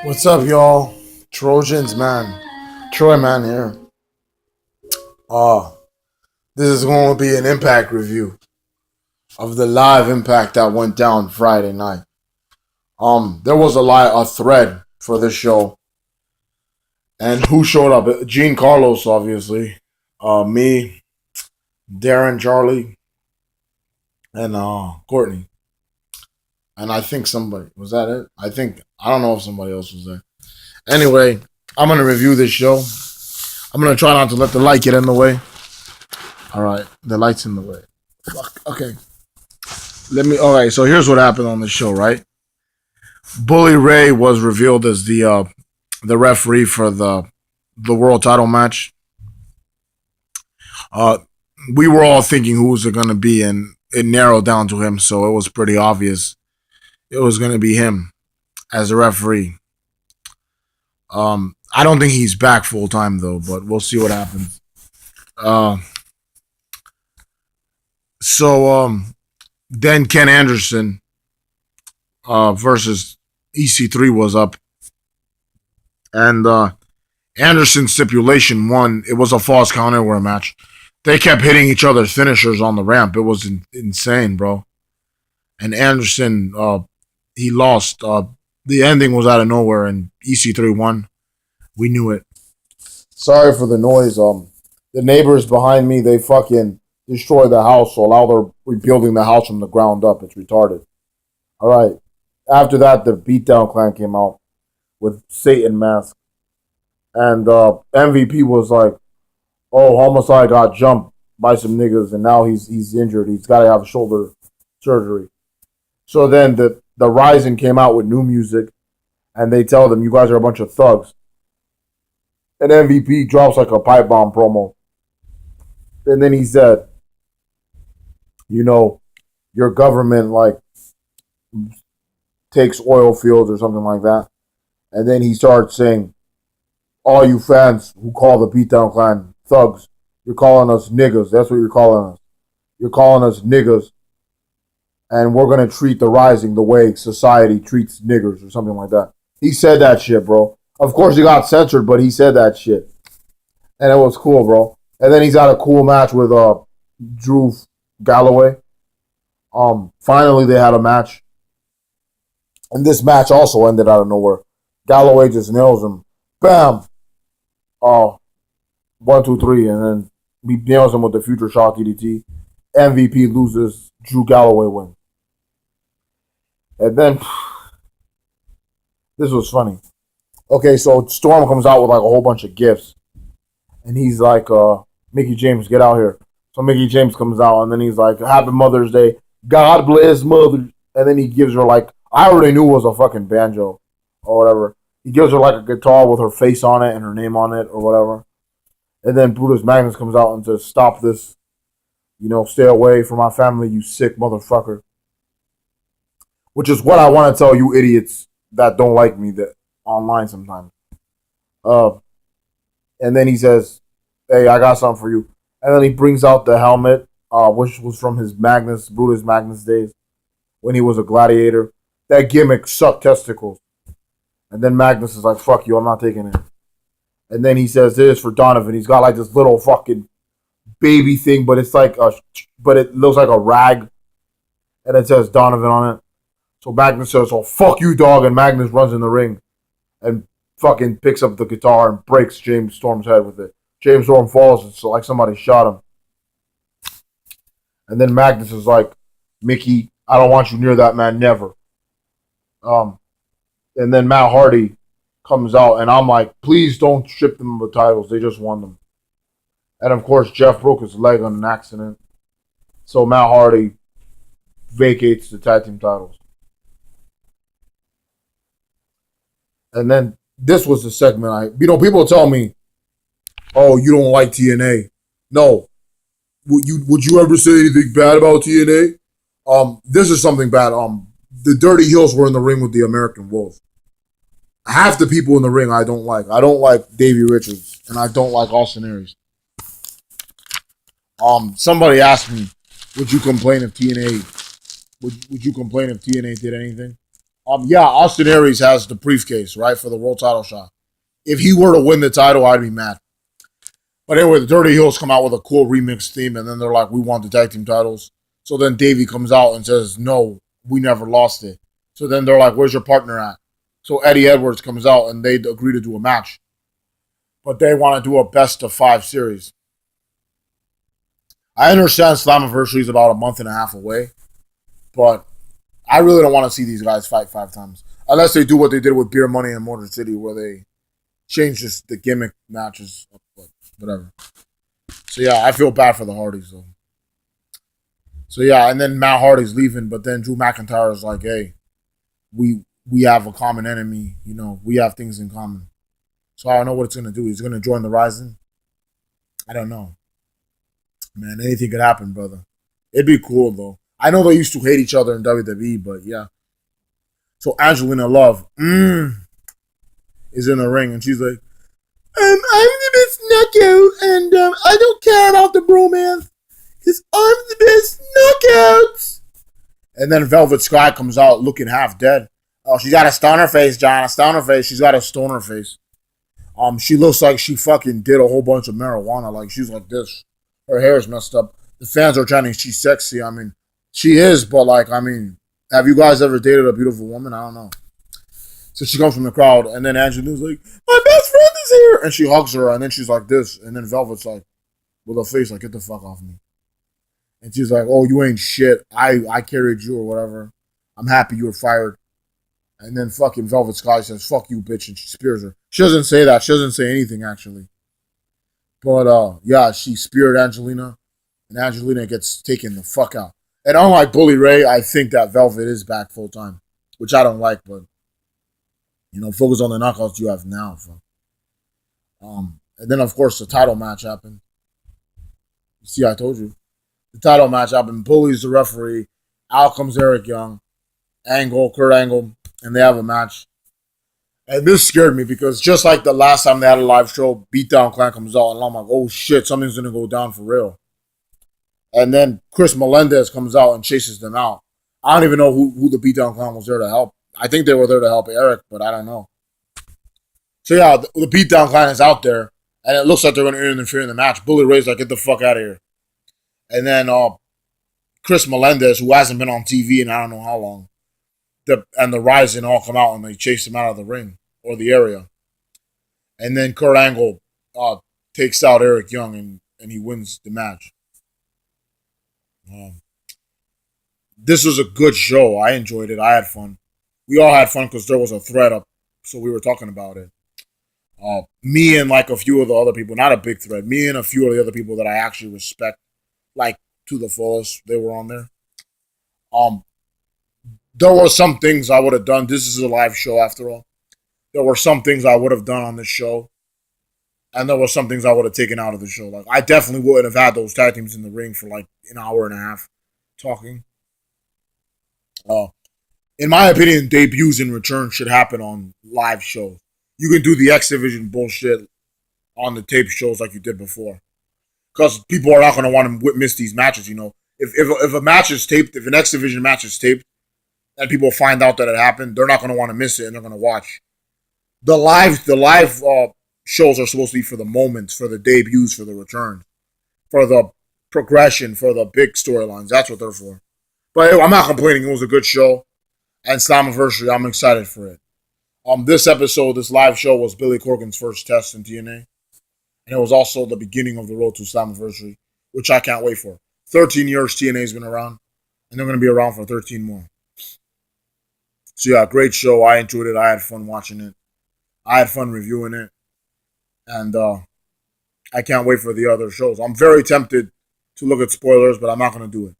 What's up, y'all? Trojans, man. Troy, man, here. This is going to be an Impact review of the live Impact that went down Friday night. There was a thread for this show, and who showed up? Gene Carlos, obviously. Me, Darren, Charlie, and Courtney. And I think somebody was that it. I don't know if somebody else was there. Anyway, I'm gonna review this show. I'm gonna try not to let the light get in the way. All right, the light's in the way. Fuck. Okay. All right. So here's what happened on the show. Right, Bully Ray was revealed as the referee for the world title match. We were all thinking who was it gonna be, and it narrowed down to him. So it was pretty obvious it was gonna be him as a referee. I don't think he's back full time though, but we'll see what happens. Then Ken Anderson versus EC3 was up, and Anderson's stipulation won. It was a false count anywhere match. They kept hitting each other's finishers on the ramp. It was insane, bro. And Anderson, he lost. The ending was out of nowhere, and EC3 won. We knew it. Sorry for the noise. The neighbors behind me, they fucking destroyed the house, so now they're rebuilding the house from the ground up. It's retarded. All right. After that, the Beatdown Clan came out with Satan mask, and MVP was like, "Oh, Homicide got jumped by some niggas, and now he's injured. He's got to have shoulder surgery." So then the Rising came out with new music, and they tell them, "You guys are a bunch of thugs." And MVP drops like a pipe bomb promo. And then he said, your government like takes oil fields or something like that. And then he starts saying, all you fans who call the Beatdown Clan thugs, you're calling us niggas. That's what you're calling us. You're calling us niggas. And we're going to treat the Rising the way society treats niggers or something like that. He said that shit, bro. Of course, he got censored, but he said that shit. And it was cool, bro. And then he's had a cool match with Drew Galloway. Finally, they had a match. And this match also ended out of nowhere. Galloway just nails him. Bam! 1, 2, 3. And then he nails him with the Future Shock DDT. MVP loses. Drew Galloway wins. And then, this was funny. Okay, so Storm comes out with like a whole bunch of gifts. And he's like, Mickey James, get out here. So Mickey James comes out, and then he's like, Happy Mother's Day. God bless mothers. And then he gives her like, I already knew it was a fucking banjo or whatever. He gives her like a guitar with her face on it and her name on it or whatever. And then Brutus Magnus comes out and says, stop this. Stay away from my family, you sick motherfucker. Which is what I want to tell you idiots that don't like me that online sometimes. And then he says, hey, I got something for you. And then he brings out the helmet, which was from his Brutus Magnus days, when he was a gladiator. That gimmick sucked testicles. And then Magnus is like, fuck you, I'm not taking it. And then he says, this is for Donovan. He's got like this little fucking baby thing, but it's like but it looks like a rag. And it says Donovan on it. So Magnus says, oh, fuck you, dog. And Magnus runs in the ring and fucking picks up the guitar and breaks James Storm's head with it. James Storm falls. It's like somebody shot him. And then Magnus is like, Mickey, I don't want you near that man, never. And then Matt Hardy comes out, and I'm like, please don't strip them of the titles. They just won them. And of course, Jeff broke his leg on an accident. So Matt Hardy vacates the tag team titles. And then this was the segment people tell me, Oh, you don't like TNA? No. Would you ever say anything bad about TNA? This is something bad. The Dirty Hills were in the ring with the American Wolves. Half the people in the ring I don't like. I don't like Davey Richards, and I don't like Austin Aries. Somebody asked me, would you complain if TNA would you complain if TNA did anything? Yeah, Austin Aries has the briefcase, right, for the world title shot. If he were to win the title, I'd be mad. But anyway, the Dirty Hills come out with a cool remix theme, and then they're like, we want the tag team titles. So then Davey comes out and says, no, we never lost it. So then they're like, where's your partner at? So Eddie Edwards comes out, and they agree to do a match. But they want to do a best of 5 series. I understand Slammiversary is about a month and a half away, but I really don't want to see these guys fight 5 times. Unless they do what they did with Beer Money in Motor City, where they changed the gimmick matches. But whatever. So yeah, I feel bad for the Hardys though. So yeah, and then Matt Hardy's leaving, but then Drew McIntyre is like, hey, we have a common enemy, we have things in common. So I don't know what it's gonna do. He's gonna join the Rising. I don't know. Man, anything could happen, brother. It'd be cool though. I know they used to hate each other in WWE, but yeah. So Angelina Love is in the ring, and she's like, I'm the best knockout, and I don't care about the bromance, because I'm the best knockouts. And then Velvet Sky comes out looking half dead. Oh, she got a stoner face, John. A stoner face. She's got a stoner face. She looks like she fucking did a whole bunch of marijuana. Like, she's like this. Her hair is messed up. The fans are chanting she's sexy. I mean, she is, but like, I mean, have you guys ever dated a beautiful woman? I don't know. So she comes from the crowd, and then Angelina's like, my best friend is here! And she hugs her, and then she's like this. And then Velvet's like, with her face, like, get the fuck off me. And she's like, oh, you ain't shit. I carried you or whatever. I'm happy you were fired. And then fucking Velvet Sky says, fuck you, bitch, and she spears her. She doesn't say that. She doesn't say anything, actually. But, yeah, she speared Angelina, and Angelina gets taken the fuck out. And unlike Bully Ray, I think that Velvet is back full time, which I don't like, but, focus on the knockouts you have now. And then, of course, the title match happened. You see, I told you. The title match happened. Bully's the referee. Out comes Eric Young, Kurt Angle, and they have a match. And this scared me because just like the last time they had a live show, Beatdown Clan comes out, and I'm like, oh shit, something's going to go down for real. And then Chris Melendez comes out and chases them out. I don't even know who the Beatdown Clan was there to help. I think they were there to help Eric, but I don't know. So yeah, the Beatdown Clan is out there, and it looks like they're going to interfere in the match. Bully Ray's like, get the fuck out of here. And then Chris Melendez, who hasn't been on TV in I don't know how long, and the Rising all come out and they chase him out of the ring or the area. And then Kurt Angle takes out Eric Young and he wins the match. This was a good show. I enjoyed it. I had fun. We all had fun because there was a thread up, so we were talking about it. Me and like a few of the other people, not a big thread, me and a few of the other people that I actually respect, like to the fullest, they were on there. There were some things I would have done. This is a live show after all. There were some things I would have done on this show. And there were some things I would have taken out of the show. Like, I definitely wouldn't have had those tag teams in the ring for like an hour and a half talking. In my opinion, debuts and returns should happen on live shows. You can do the X Division bullshit on the tape shows like you did before. Because people are not going to want to miss these matches, If a match is taped, if an X Division match is taped, and people find out that it happened, they're not going to want to miss it, and they're going to watch. The live shows are supposed to be for the moments, for the debuts, for the returns, for the progression, for the big storylines. That's what they're for. But I'm not complaining. It was a good show, and Slammiversary, I'm excited for it. This episode, this live show, was Billy Corgan's first test in TNA, and it was also the beginning of the road to Slammiversary, which I can't wait for. 13 years TNA's been around, and they're going to be around for 13 more. So yeah, great show. I enjoyed it. I had fun watching it. I had fun reviewing it. And I can't wait for the other shows. I'm very tempted to look at spoilers, but I'm not going to do it.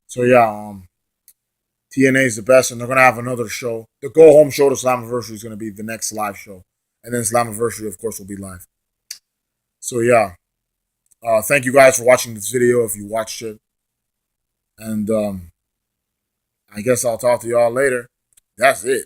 So yeah, TNA is the best, and they're going to have another show. The go-home show to Slammiversary is going to be the next live show. And then Slammiversary, of course, will be live. So yeah, thank you guys for watching this video if you watched it, and I guess I'll talk to y'all later. That's it.